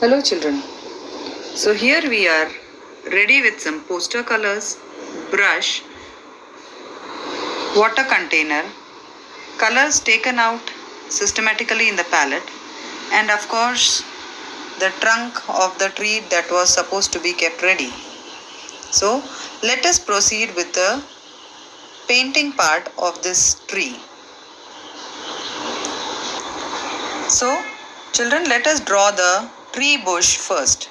Hello children. So here we are ready with some poster colors, brush, water container, colors taken out systematically in the palette, and of course the trunk of the tree that was supposed to be kept ready. So let us proceed with the painting part of this tree. So children, let us draw the tree bush first.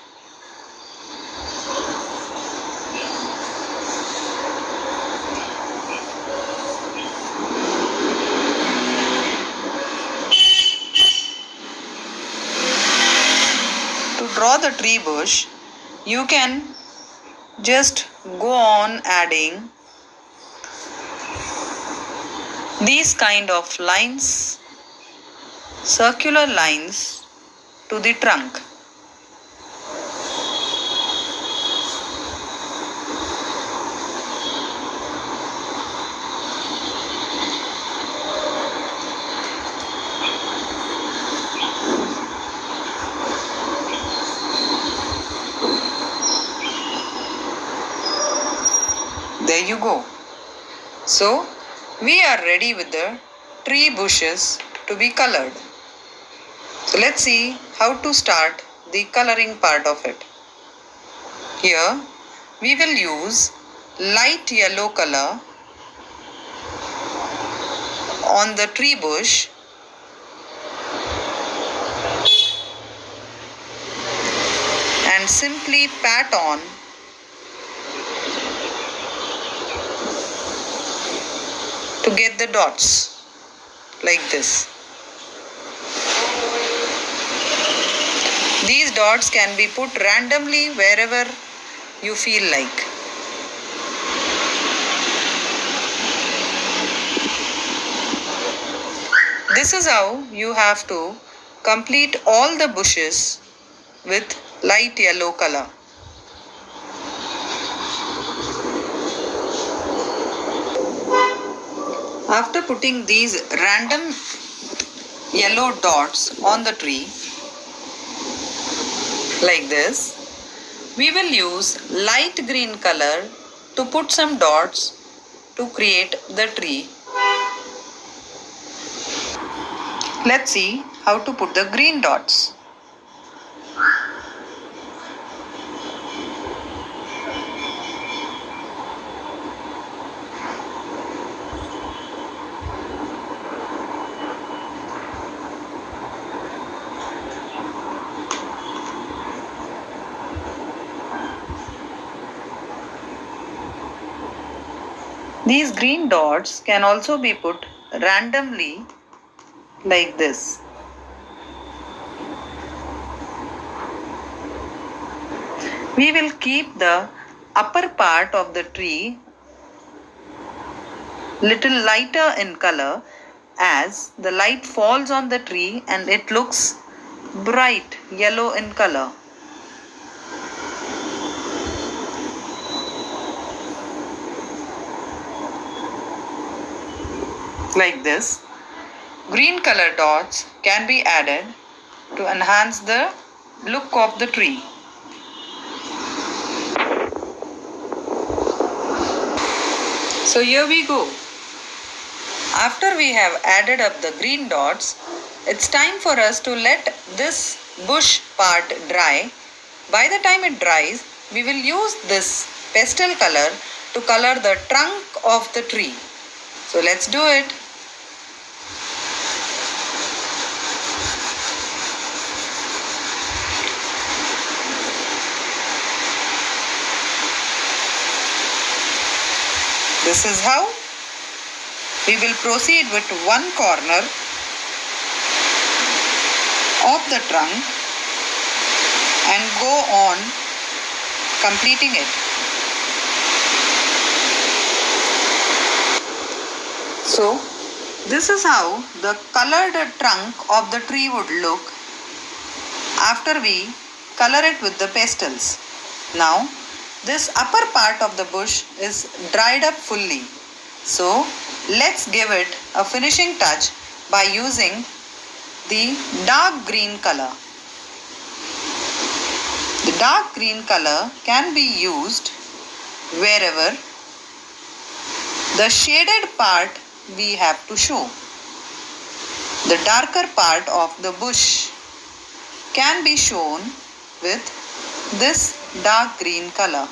To draw the tree bush, you can just go on adding these kind of lines, circular lines to the trunk. There you go. So we are ready with the tree bushes to be colored. So let's see how to start the coloring part of it. Here we will use light yellow color on the tree bush and simply pat on to get the dots like this. These dots can be put randomly wherever you feel like. This is how you have to complete all the bushes with light yellow color. After putting these random yellow dots on the tree like this, we will use light green color to put some dots to create the tree. Let's see how to put the green dots. These green dots can also be put randomly like this. We will keep the upper part of the tree little lighter in color as the light falls on the tree and it looks bright yellow in color. Like this, green color dots can be added to enhance the look of the tree. So here we go. After we have added up the green dots, it's time for us to let this bush part dry. By the time it dries, we will use this pastel color to color the trunk of the tree. So let's do it. This is how we will proceed with one corner of the trunk and go on completing it. So this is how the colored trunk of the tree would look after we color it with the pastels. Now this upper part of the bush is dried up fully. So let's give it a finishing touch by using the dark green color. dark green color can be used wherever the shaded part we have to show. The darker part of the bush can be shown with this dark green color.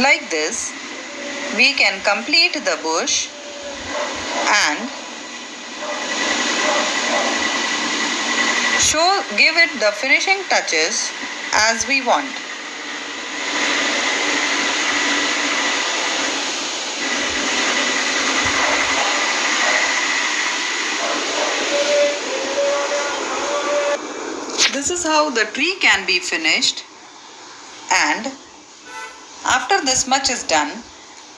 Like this, we can complete the bush and give it the finishing touches as we want. This is how the tree can be finished, and after this much is done,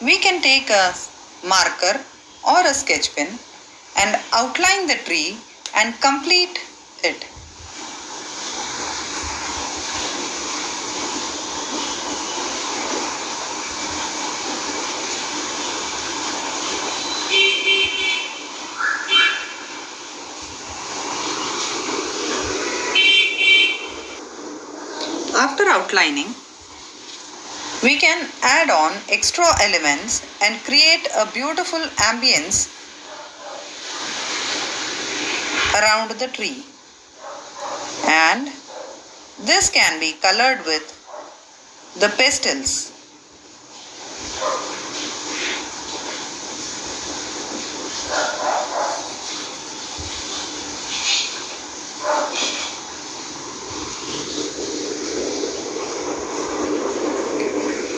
we can take a marker or a sketch pen and outline the tree and complete it. After outlining, we can add on extra elements and create a beautiful ambience around the tree. And this can be colored with the pastels.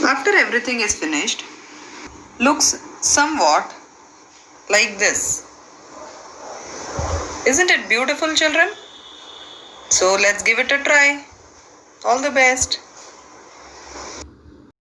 After everything is finished, looks somewhat like this. Isn't it beautiful, children? So let's give it a try. All the best.